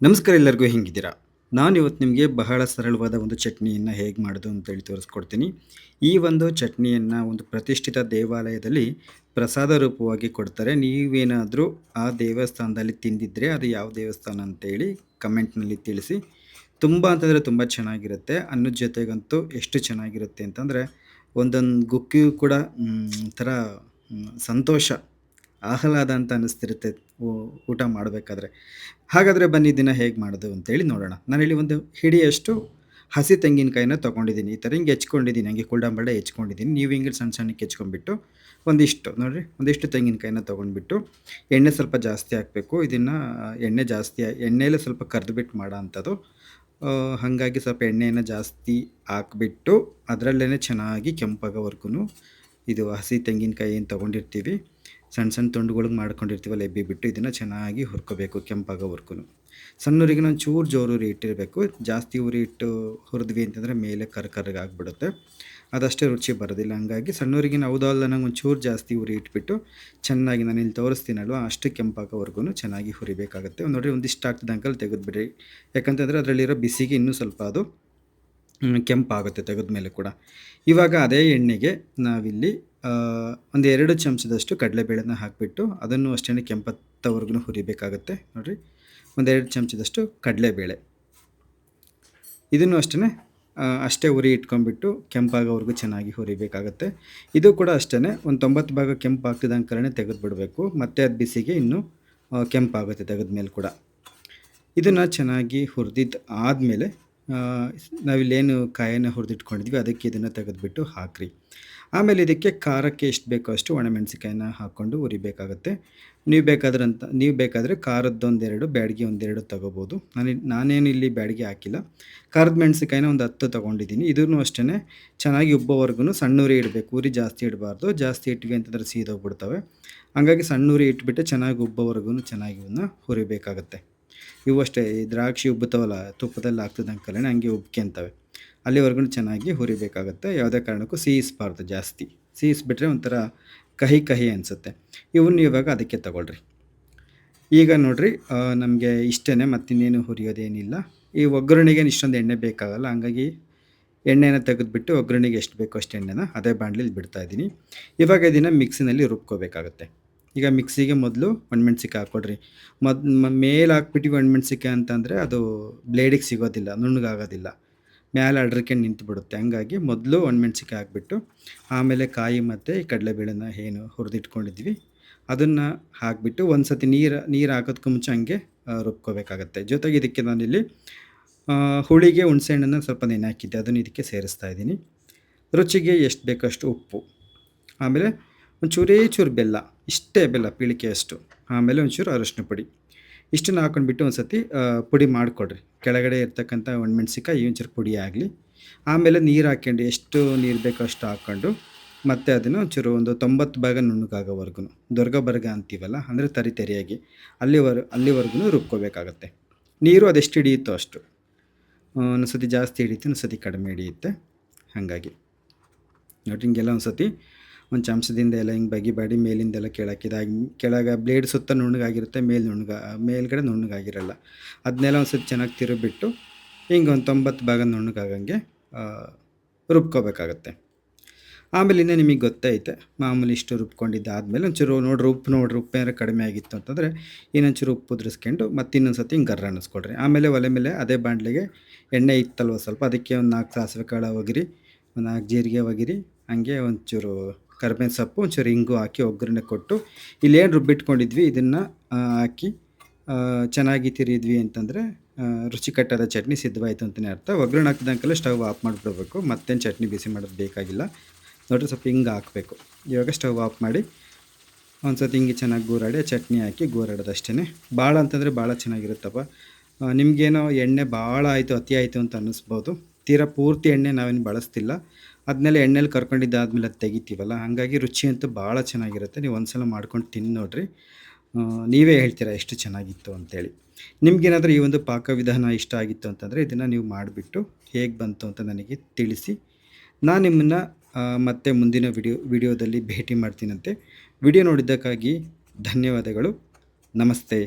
ನಮಸ್ಕಾರ ಎಲ್ಲರಿಗೂ ಹೆಂಗಿದ್ದೀರಾ? ನಾನಿವತ್ತು ನಿಮಗೆ ಬಹಳ ಸರಳವಾದ ಒಂದು ಚಟ್ನಿಯನ್ನು ಹೇಗೆ ಮಾಡೋದು ಅಂತೇಳಿ ತೋರಿಸ್ಕೊಡ್ತೀನಿ. ಈ ಒಂದು ಚಟ್ನಿಯನ್ನು ಒಂದು ಪ್ರತಿಷ್ಠಿತ ದೇವಾಲಯದಲ್ಲಿ ಪ್ರಸಾದ ರೂಪವಾಗಿ ಕೊಡ್ತಾರೆ. ನೀವೇನಾದರೂ ಆ ದೇವಸ್ಥಾನದಲ್ಲಿ ತಿಂದಿದ್ದರೆ ಅದು ಯಾವ ದೇವಸ್ಥಾನ ಅಂತೇಳಿ ಕಮೆಂಟ್ನಲ್ಲಿ ತಿಳಿಸಿ. ತುಂಬ ಅಂತಂದರೆ ತುಂಬ ಚೆನ್ನಾಗಿರುತ್ತೆ. ಅನ್ನದ ಜೊತೆಗಂತೂ ಎಷ್ಟು ಚೆನ್ನಾಗಿರುತ್ತೆ ಅಂತಂದರೆ ಒಂದೊಂದು ಗುಕ್ಕಿಯೂ ಕೂಡ ಒಂಥರ ಸಂತೋಷ, ಆಹ್ಲಾದ ಅಂತ ಅನ್ನಿಸ್ತಿರುತ್ತೆ ಊಟ ಮಾಡಬೇಕಾದ್ರೆ. ಹಾಗಾದರೆ ಬನ್ನಿ ಇದನ್ನು ಹೇಗೆ ಮಾಡೋದು ಅಂತೇಳಿ ನೋಡೋಣ. ನಾನಿಲ್ಲಿ ಒಂದು ಹಿಡಿಯಷ್ಟು ಹಸಿ ತೆಂಗಿನಕಾಯಿನ ತೊಗೊಂಡಿದ್ದೀನಿ. ಈ ಥರ ಹಿಂಗೆ ಹೆಚ್ಕೊಂಡಿದ್ದೀನಿ, ಹಂಗೆ ಕುಲ್ಡಂಬಳ್ಳೆ ಹೆಚ್ಕೊಂಡಿದ್ದೀನಿ. ನೀವು ಹಿಂಗೆ ಸಣ್ಣ ಸಣ್ಣಕ್ಕೆ ಹೆಚ್ಕೊಂಡ್ಬಿಟ್ಟು ಒಂದಿಷ್ಟು ನೋಡಿರಿ, ಒಂದಿಷ್ಟು ತೆಂಗಿನಕಾಯಿನ ತೊಗೊಂಡ್ಬಿಟ್ಟು ಎಣ್ಣೆ ಸ್ವಲ್ಪ ಜಾಸ್ತಿ ಹಾಕಬೇಕು. ಇದನ್ನು ಎಣ್ಣೆ ಜಾಸ್ತಿ ಎಣ್ಣೆಯಲ್ಲೇ ಸ್ವಲ್ಪ ಕರೆದುಬಿಟ್ಟು ಮಾಡೋ ಅಂಥದ್ದು. ಹಾಗಾಗಿ ಸ್ವಲ್ಪ ಎಣ್ಣೆಯನ್ನು ಜಾಸ್ತಿ ಹಾಕ್ಬಿಟ್ಟು ಅದರಲ್ಲೇ ಚೆನ್ನಾಗಿ ಕೆಂಪಾಗೋವರೆಗೂ ಇದು ಹಸಿ ತೆಂಗಿನಕಾಯಿ ಏನು ತೊಗೊಂಡಿರ್ತೀವಿ, ಸಣ್ಣ ಸಣ್ಣ ತುಂಡುಗಳಿಗೆ ಮಾಡ್ಕೊಂಡಿರ್ತೀವಲ್ಲ ಎಬ್ಬಿ ಬಿಟ್ಟು ಇದನ್ನು ಚೆನ್ನಾಗಿ ಹುರ್ಕೋಬೇಕು ಕೆಂಪಾಗೋವರೆಗೂ. ಸಣ್ಣ ಉರಿಗೆ ಒಂದು ಚೂರು ಜೋರು ಉರಿ ಇಟ್ಟಿರಬೇಕು. ಜಾಸ್ತಿ ಉರಿ ಇಟ್ಟು ಹುರಿದ್ವಿ ಅಂತಂದರೆ ಮೇಲೆ ಕರ್ಕರ್ಗೆ ಆಗಿಬಿಡುತ್ತೆ, ಅದಷ್ಟೇ ರುಚಿ ಬರೋದಿಲ್ಲ. ಹಂಗಾಗಿ ಸಣ್ಣ ಉರಿಗೆ ಹೌದಲ್ಲ ನಂಗೆ ಒಂದು ಚೂರು ಜಾಸ್ತಿ ಉರಿ ಇಟ್ಬಿಟ್ಟು ಚೆನ್ನಾಗಿ ನಾನು ಇಲ್ಲಿ ತೋರಿಸ್ತೀನಲ್ವ ಅಷ್ಟು ಕೆಂಪಾಗೋವರೆಗೂ ಚೆನ್ನಾಗಿ ಹುರಿಬೇಕಾಗುತ್ತೆ. ನೋಡಿರಿ ಒಂದಿಷ್ಟು ಆಗ್ತದೆ ಅಂಕಲ್ ತೆಗೆದುಬಿಡ್ರಿ, ಯಾಕಂತಂದರೆ ಅದರಲ್ಲಿರೋ ಬಿಸಿಗೆ ಇನ್ನೂ ಸ್ವಲ್ಪ ಅದು ಕೆಂಪಾಗುತ್ತೆ ತೆಗೆದ ಮೇಲೆ ಕೂಡ. ಇವಾಗ ಅದೇ ಎಣ್ಣೆಗೆ ನಾವಿಲ್ಲಿ ಒಂದು 2 ಚಮಚದಷ್ಟು ಕಡಲೆಬೇಳೆನ ಹಾಕಿಬಿಟ್ಟು ಅದನ್ನು ಅಷ್ಟೇ ಕೆಂಪತ್ತವರೆಗೂ ಹುರಿಬೇಕಾಗುತ್ತೆ. ನೋಡಿರಿ, ಒಂದು 2 ಚಮಚದಷ್ಟು ಕಡಲೆಬೇಳೆ, ಇದನ್ನು ಅಷ್ಟೇ ಉರಿ ಇಟ್ಕೊಂಡ್ಬಿಟ್ಟು ಕೆಂಪಾಗೋವರೆಗೂ ಚೆನ್ನಾಗಿ ಹುರಿಬೇಕಾಗತ್ತೆ. ಇದು ಕೂಡ ಅಷ್ಟೇ ಒಂದು 90 ಭಾಗ ಕೆಂಪು ಆಗ್ತಿದ್ದಂಗೆ ತೆಗೆದುಬಿಡಬೇಕು. ಮತ್ತು ಅದು ಬಿಸಿಗೆ ಇನ್ನೂ ಕೆಂಪಾಗುತ್ತೆ ತೆಗೆದ ಮೇಲೆ ಕೂಡ. ಇದನ್ನು ಚೆನ್ನಾಗಿ ಹುರಿದಿದ್ದು ಆದಮೇಲೆ ನಾವಿಲ್ಲೇನು ಕಾಯನ್ನು ಹುರಿದಿಟ್ಕೊಂಡಿದ್ವಿ ಅದಕ್ಕೆ ಇದನ್ನು ತೆಗೆದುಬಿಟ್ಟು ಹಾಕಿರಿ. ಆಮೇಲೆ ಇದಕ್ಕೆ ಖಾರಕ್ಕೆ ಎಷ್ಟು ಬೇಕೋ ಅಷ್ಟು ಒಣಮೆಣಸಿಕಾಯಿನ ಹಾಕ್ಕೊಂಡು ಹುರಿಬೇಕಾಗತ್ತೆ. ನೀವು ಬೇಕಾದರೆ ಖಾರದ್ದು ಒಂದೆರಡು, ಬ್ಯಾಡಗಿ ಒಂದೆರಡು ತೊಗೋಬೋದು. ನಾನೇನು ಇಲ್ಲಿ ಬ್ಯಾಡಗಿ ಹಾಕಿಲ್ಲ. ಖಾರದ ಮೆಣಸಿಕಾಯಿನ ಒಂದು 10 ತೊಗೊಂಡಿದ್ದೀನಿ. ಇದನ್ನು ಅಷ್ಟೇ ಚೆನ್ನಾಗಿ ಉಬ್ಬೋವರೆಗೂ ಸಣ್ಣ ಉರಿ ಇಡಬೇಕು. ಉರಿ ಜಾಸ್ತಿ ಇಡಬಾರ್ದು, ಜಾಸ್ತಿ ಇಟ್ವಿ ಅಂತಂದರೆ ಸೀದೋಗ್ಬಿಡ್ತವೆ. ಹಾಗಾಗಿ ಸಣ್ಣ ಉರಿ ಇಟ್ಬಿಟ್ಟು ಚೆನ್ನಾಗಿ ಉಬ್ಬೋವರೆಗೂ ಚೆನ್ನಾಗಿ ಇವನ್ನ ಹುರಿಬೇಕಾಗತ್ತೆ. ಇವು ಅಷ್ಟೇ, ಈ ದ್ರಾಕ್ಷಿ ಉಬ್ಬುತ್ತವಲ್ಲ ತುಪ್ಪದಲ್ಲಿ ಹಾಕ್ತಿದ್ದಂಗೆ ಹಂಗೆ ಉಬ್ಕೊಂತವೆ, ಅಲ್ಲಿವರೆಗೂ ಚೆನ್ನಾಗಿ ಹುರಿಬೇಕಾಗತ್ತೆ. ಯಾವುದೇ ಕಾರಣಕ್ಕೂ ಸೀಯಿಸಬಾರ್ದು ಜಾಸ್ತಿ. ಸೀಯಿಸ್ಬಿಟ್ರೆ ಒಂಥರ ಕಹಿ ಕಹಿ ಅನಿಸುತ್ತೆ. ಇವನ್ನ ಇವಾಗ ಅದಕ್ಕೆ ತಗೊಳ್ರಿ. ಈಗ ನೋಡಿರಿ, ನಮಗೆ ಇಷ್ಟೇ, ಮತ್ತಿನ್ನೇನು ಹುರಿಯೋದೇನಿಲ್ಲ. ಈ ಒಗ್ಗರಣೆಗೆ ಇಷ್ಟೊಂದು ಎಣ್ಣೆ ಬೇಕಾಗಲ್ಲ, ಹಂಗಾಗಿ ಎಣ್ಣೆನ ತೆಗೆದುಬಿಟ್ಟು ಒಗ್ಗರಣೆಗೆ ಎಷ್ಟು ಬೇಕೋ ಅಷ್ಟು ಎಣ್ಣೆನ ಅದೇ ಬಾಣಲಿಲಿ ಬಿಡ್ತಾಯಿದ್ದೀನಿ. ಇವಾಗ ಇದನ್ನು ಮಿಕ್ಸಿನಲ್ಲಿ ರುಬ್ಕೋಬೇಕಾಗತ್ತೆ. ಈಗ ಮಿಕ್ಸಿಗೆ ಮೊದಲು ಒಣಮೆಣ್ಸಿಕಾಯಿ ಹಾಕ್ಕೊಡ್ರಿ. ಮೇಲೆ ಹಾಕ್ಬಿಟ್ಟು ಒಣಮೆಣ್ಸಿಕಾಯಿ ಅಂತಂದರೆ ಅದು ಬ್ಲೇಡಿಗೆ ಸಿಗೋದಿಲ್ಲ, ನುಣ್ಣಗಾಗೋದಿಲ್ಲ, ಮೇಲೆ ಅಡ್ರಕೊಂಡು ನಿಂತುಬಿಡುತ್ತೆ. ಹಂಗಾಗಿ ಮೊದಲು ಒಣಮೆಣ್ಸಿಕಾಯಿ ಹಾಕ್ಬಿಟ್ಟು ಆಮೇಲೆ ಕಾಯಿ ಮತ್ತು ಈ ಕಡಲೆಬೇಳೆನ ಏನು ಹುರಿದಿಟ್ಕೊಂಡಿದ್ವಿ ಅದನ್ನು ಹಾಕಿಬಿಟ್ಟು ಒಂದು ಸತಿ ನೀರು ಹಾಕೋದಕ್ಕೂ ಮುಂಚೆ ಹಂಗೆ ರುಬ್ಕೋಬೇಕಾಗತ್ತೆ. ಜೊತೆಗೆ ಇದಕ್ಕೆ ನಾನಿಲ್ಲಿ ಹುಳಿಗೆ ಹುಣಸೆಹಣ್ಣನ್ನು ಸ್ವಲ್ಪ ನೆನೆ ಹಾಕಿದ್ದೆ, ಅದನ್ನು ಇದಕ್ಕೆ ಸೇರಿಸ್ತಾ ಇದ್ದೀನಿ. ರುಚಿಗೆ ಎಷ್ಟು ಬೇಕಷ್ಟು ಉಪ್ಪು, ಆಮೇಲೆ ಒಂಚೂರೇ ಚೂರು ಬೆಲ್ಲ, ಇಷ್ಟೇ ಬೆಲ್ಲ ಪೀಳಿಕೆಯಷ್ಟು, ಆಮೇಲೆ ಒಂಚೂರು ಅರಶಿನ ಪುಡಿ, ಇಷ್ಟನ್ನು ಹಾಕೊಂಡ್ಬಿಟ್ಟು ಒಂದು ಸತಿ ಪುಡಿ ಮಾಡಿಕೊಡ್ರಿ. ಕೆಳಗಡೆ ಇರ್ತಕ್ಕಂಥ ಒಣಮೆಣ್ಸಿಕಾಯಿ ಒಂಚೂರು ಪುಡಿ ಆಗಲಿ. ಆಮೇಲೆ ನೀರು ಹಾಕ್ಕೊಂಡು ಎಷ್ಟು ನೀರು ಬೇಕೋ ಅಷ್ಟು ಹಾಕ್ಕೊಂಡು ಮತ್ತು ಅದನ್ನು ಒಂಚೂರು ಒಂದು 90 ಭಾಗ ನುಣ್ಣಗಾಗೋವರೆಗೂ, ದೊರ್ಗ ಅಂತೀವಲ್ಲ ಅಂದರೆ ತರಿಯಾಗಿ ಅಲ್ಲಿವರೆಗೂ ರುಬ್ಕೋಬೇಕಾಗತ್ತೆ. ನೀರು ಅದೆಷ್ಟು ಹಿಡಿಯುತ್ತೋ ಅಷ್ಟು, ಒಂದು ಸತಿ ಜಾಸ್ತಿ ಹಿಡಿಯುತ್ತೆ, ಒಂದು ಸತಿ ಕಡಿಮೆ ಹಿಡಿಯುತ್ತೆ. ಹಾಗಾಗಿ ನೋಡಿ ಹಿಂಗೆಲ್ಲ ಒಂದು ಸತಿ ಒಂದು ಚಮಚದಿಂದ ಎಲ್ಲ ಹಿಂಗೆ ಬಗಿಬಾಡಿ ಮೇಲಿಂದೆಲ್ಲ ಕೆಳಗೆ ಬ್ಲೇಡ್ ಸುತ್ತ ನುಣ್ಣಗಾಗಿರುತ್ತೆ, ಮೇಲ್ಗಡೆ ನುಣ್ಣಗಾಗಿರಲ್ಲ. ಅದನ್ನೆಲ್ಲ ಒಂದು ಸತಿ ಚೆನ್ನಾಗಿ ತಿರುಗಿಬಿಟ್ಟು ಹಿಂಗೆ ಒಂದು 90 ಭಾಗ ನುಣ್ಣಗಾಗಂಗೆ ರುಬ್ಕೋಬೇಕಾಗತ್ತೆ. ಆಮೇಲೆ ಇನ್ನೇ ನಿಮಗೆ ಗೊತ್ತೈತೆ, ಮಾಮೂಲಿ ಇಷ್ಟು ರುಬ್ಕೊಂಡಿದ್ದಾದಮೇಲೆ ಒಂಚೂರು ಉಪ್ಪು ಏನಾರು ಕಡಿಮೆ ಆಗಿತ್ತು ಅಂತಂದರೆ ಇನ್ನೊಂಚೂರು ಉಪ್ಪು ಉದುರಿಸ್ಕೊಂಡು ಮತ್ತೆ ಇನ್ನೊಂದು ಸತಿ ಹಿಂಗೆ ಗರ್ರ ಅನ್ನಿಸ್ಕೊಡ್ರಿ. ಆಮೇಲೆ ಒಲೆ ಮೇಲೆ ಅದೇ ಬಾಣಲೆಗೆ ಎಣ್ಣೆ ಇತ್ತಲ್ವ ಸ್ವಲ್ಪ, ಅದಕ್ಕೆ ಒಂದು 4 ಸಾಸಿವೆ ಕಾಳು ಒಗಿರಿ, ಒಂದು 4 ಜೀರಿಗೆ ಒಗಿರಿ, ಹಾಗೆ ಒಂಚೂರು ಕರಿಬೇವಿನ ಸೊಪ್ಪು, ಒಂಚೂರು ಹಿಂಗು ಹಾಕಿ ಒಗ್ಗರಣೆ ಕೊಟ್ಟು ಇಲ್ಲೇನು ರುಬ್ಬಿಟ್ಕೊಂಡಿದ್ವಿ ಇದನ್ನು ಹಾಕಿ ಚೆನ್ನಾಗಿ ತಿರಿದ್ವಿ ಅಂತಂದರೆ ರುಚಿಕಟ್ಟಾದ ಚಟ್ನಿ ಸಿದ್ಧವಾಯಿತು ಅಂತಲೇ ಅರ್ಥ. ಒಗ್ಗರಣೆ ಹಾಕಿದಂಗೆಲ್ಲ ಸ್ಟವ್ ಆಫ್ ಮಾಡಿಬಿಡ್ಬೇಕು, ಮತ್ತೇನು ಚಟ್ನಿ ಬಿಸಿ ಮಾಡೋದು ಬೇಕಾಗಿಲ್ಲ. ನೋಡಿರಿ ಸ್ವಲ್ಪ ಹಿಂಗೆ ಹಾಕಬೇಕು. ಇವಾಗ ಸ್ಟವ್ ಆಫ್ ಮಾಡಿ ಒಂದು ಸತಿ ಹಿಂಗೆ ಚೆನ್ನಾಗಿ ಗೂರಾಡಿ ಚಟ್ನಿ ಹಾಕಿ ಗೂರಾಡೋದು ಅಷ್ಟೇ. ಭಾಳ ಅಂತಂದರೆ ಭಾಳ ಚೆನ್ನಾಗಿರುತ್ತಪ್ಪ. ನಿಮಗೇನೋ ಎಣ್ಣೆ ಭಾಳ ಆಯಿತು, ಅತಿ ಆಯಿತು ಅಂತ ಅನ್ನಿಸ್ಬೋದು. ತೀರಾ ಪೂರ್ತಿ ಎಣ್ಣೆ ನಾವೇನು ಬಳಸ್ತಿಲ್ಲ, ಅದನ್ನೆಲ್ಲ ಎಣ್ಣೆಲಿ ಕರ್ಕೊಂಡಿದ್ದಾದ್ಮೇಲೆ ಅದು ತೆಗಿತೀವಲ್ಲ, ಹಾಗಾಗಿ ರುಚಿ ಅಂತೂ ಭಾಳ ಚೆನ್ನಾಗಿರುತ್ತೆ. ನೀವು ಒಂದು ಸಲ ಮಾಡ್ಕೊಂಡು ತಿಂದು ನೋಡಿರಿ, ನೀವೇ ಹೇಳ್ತೀರಾ ಎಷ್ಟು ಚೆನ್ನಾಗಿತ್ತು ಅಂತೇಳಿ. ನಿಮಗೇನಾದರೂ ಈ ಒಂದು ಪಾಕವಿಧಾನ ಇಷ್ಟ ಆಗಿತ್ತು ಅಂತಂದರೆ ಇದನ್ನು ನೀವು ಮಾಡಿಬಿಟ್ಟು ಹೇಗೆ ಬಂತು ಅಂತ ನನಗೆ ತಿಳಿಸಿ. ನಾನು ನಿಮ್ಮನ್ನು ಮತ್ತೆ ಮುಂದಿನ ವಿಡಿಯೋದಲ್ಲಿ ಭೇಟಿ ಮಾಡ್ತೀನಂತೆ. ವಿಡಿಯೋ ನೋಡಿದ್ದಕ್ಕಾಗಿ ಧನ್ಯವಾದಗಳು. ನಮಸ್ತೆ.